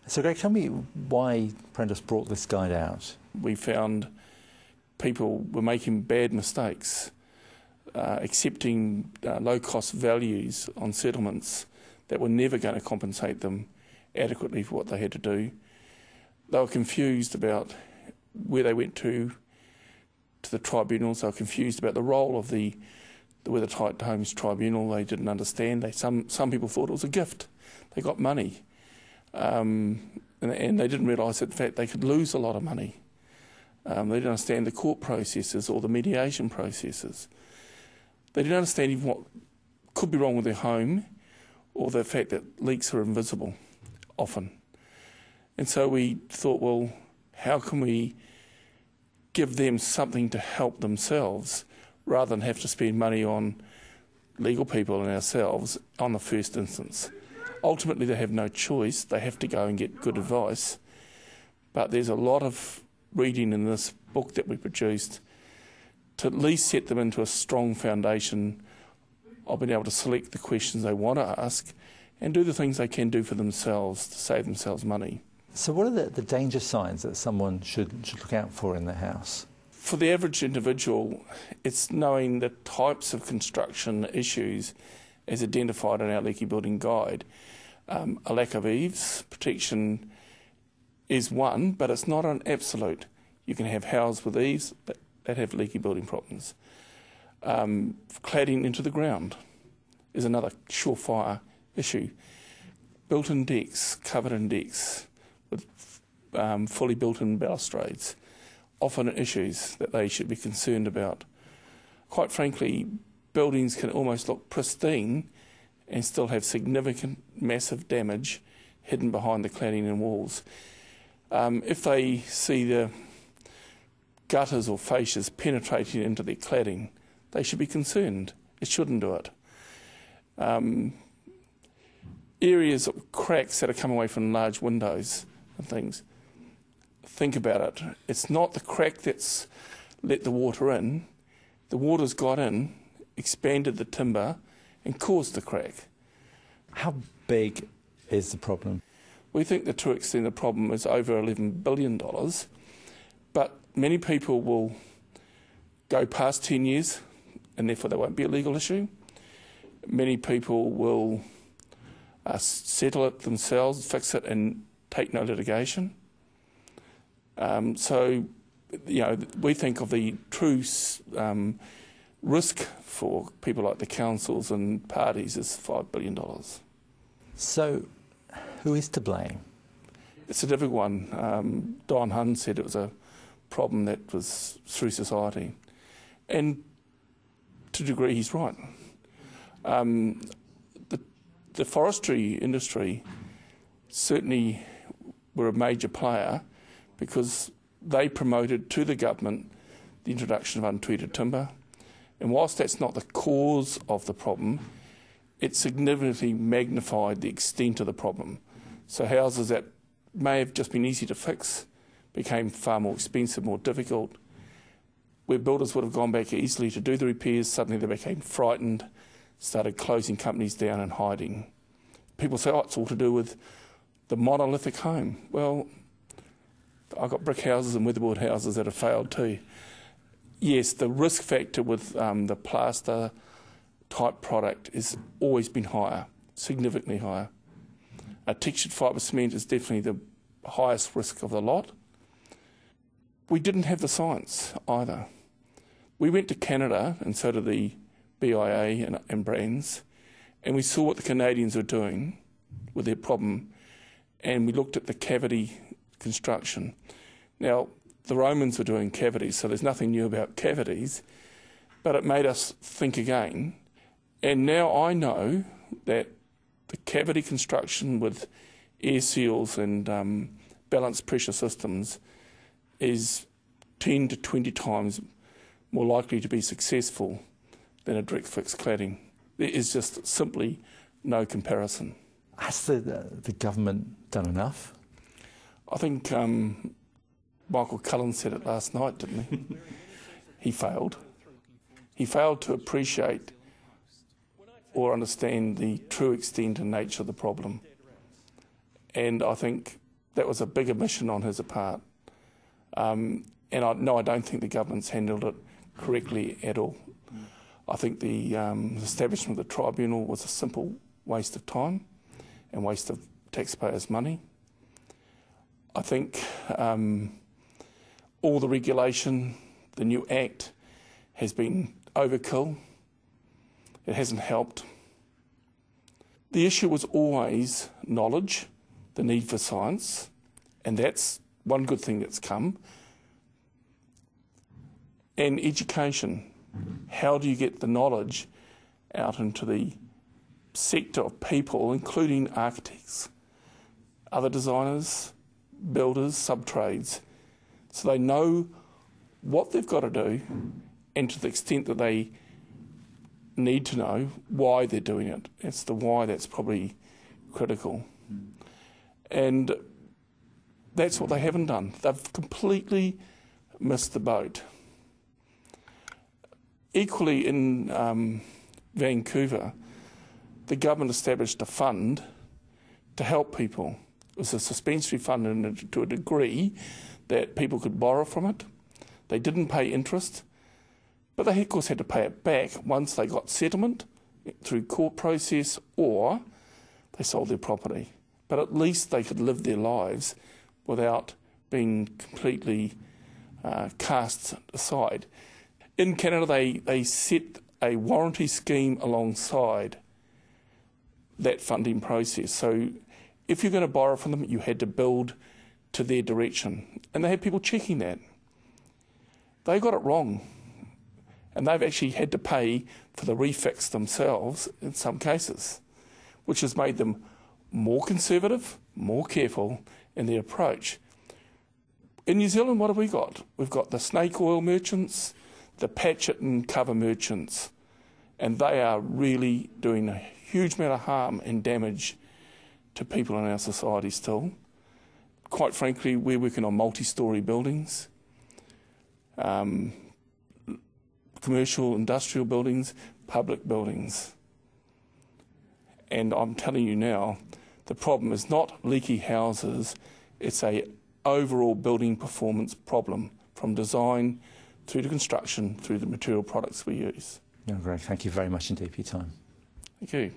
So Greg, tell me why Prendos brought this guide out. We found people were making bad mistakes, accepting low-cost values on settlements that were never going to compensate them adequately for what they had to do. They were confused about where they went to the tribunals. They were confused about the role of the Weathertight Homes Tribunal. They didn't understand. Some people thought it was a gift. They got money. And they didn't realise that, in fact, they could lose a lot of money. They didn't understand the court processes or the mediation processes. They didn't understand even what could be wrong with their home or the fact that leaks are invisible, often. And so we thought, well, how can we give them something to help themselves rather than have to spend money on legal people and ourselves on the first instance? Ultimately, they have no choice. They have to go and get good advice. But there's a lot of reading in this book that we produced to at least set them into a strong foundation of being able to select the questions they want to ask and do the things they can do for themselves to save themselves money. So what are the danger signs that someone should look out for in their house? For the average individual, it's knowing the types of construction issues as identified in our leaky building guide. A lack of eaves protection is one, but it's not an absolute. You can have houses with eaves that have leaky building problems. Cladding into the ground is another surefire issue. Built-in decks, covered-in decks with fully built-in balustrades, often issues that they should be concerned about. Quite frankly, buildings can almost look pristine and still have significant, massive damage hidden behind the cladding and walls. If they see the gutters or fascias penetrating into their cladding, they should be concerned. It shouldn't do it. Areas of cracks that are coming away from large windows and things, think about it. It's not the crack that's let the water in. The water's got in, expanded the timber and caused the crack. How big is the problem? We think the true extent of the problem is over $11 billion, but many people will go past 10 years and therefore there won't be a legal issue. Many people will settle it themselves, fix it and take no litigation. So, you know, we think of the true risk for people like the councils and parties is $5 billion. So, who is to blame? It's a difficult one. Don Hunn said it was a problem that was through society. And to a degree, he's right. The forestry industry certainly were a major player because they promoted to the government the introduction of untreated timber. And whilst that's not the cause of the problem, it significantly magnified the extent of the problem. So houses that may have just been easy to fix became far more expensive, more difficult. Where builders would have gone back easily to do the repairs, suddenly they became frightened, started closing companies down and hiding. People say, oh, it's all to do with the monolithic home. Well, I've got brick houses and weatherboard houses that have failed too. Yes, the risk factor with the plaster type product has always been higher, significantly higher. Textured fibre cement is definitely the highest risk of the lot. We didn't have the science either. We went to Canada, and so did the BIA and brands, and we saw what the Canadians were doing with their problem, and we looked at the cavity construction. Now, the Romans were doing cavities, so there's nothing new about cavities, but it made us think again. And now I know that the cavity construction with air seals and balanced pressure systems is 10 to 20 times more likely to be successful than a direct fix cladding. There is just simply no comparison. Has the government done enough? I think Michael Cullen said it last night, didn't he? He failed. He failed to appreciate or understand the true extent and nature of the problem. And I think that was a big omission on his part. And I don't think the government's handled it correctly at all. I think the establishment of the tribunal was a simple waste of time and waste of taxpayers' money. I think all the regulation, the new Act, has been overkill. It hasn't helped. The issue was always knowledge, the need for science, and that's one good thing that's come. And education. How do you get the knowledge out into the sector of people, including architects, other designers, builders, sub-trades, so they know what they've got to do, and to the extent that they need to know why they're doing it. It's the why that's probably critical. And that's what they haven't done. They've completely missed the boat. Equally in Vancouver, the government established a fund to help people. It was a suspensory fund to a degree that people could borrow from it. They didn't pay interest, but they of course had to pay it back once they got settlement through court process or they sold their property. But at least they could live their lives without being completely cast aside. In Canada, they set a warranty scheme alongside that funding process. So if you're going to borrow from them, you had to build to their direction. And they had people checking that. They got it wrong. And they've actually had to pay for the refix themselves in some cases, which has made them more conservative, more careful in their approach. In New Zealand, what have we got? We've got the snake oil merchants, the patch it and cover merchants, and they are really doing a huge amount of harm and damage to people in our society still. Quite frankly, we're working on multi-storey buildings, commercial, industrial buildings, public buildings. And I'm telling you now, the problem is not leaky houses, it's a overall building performance problem, from design through to construction, through the material products we use. No, great. Thank you very much indeed for your time. Thank you.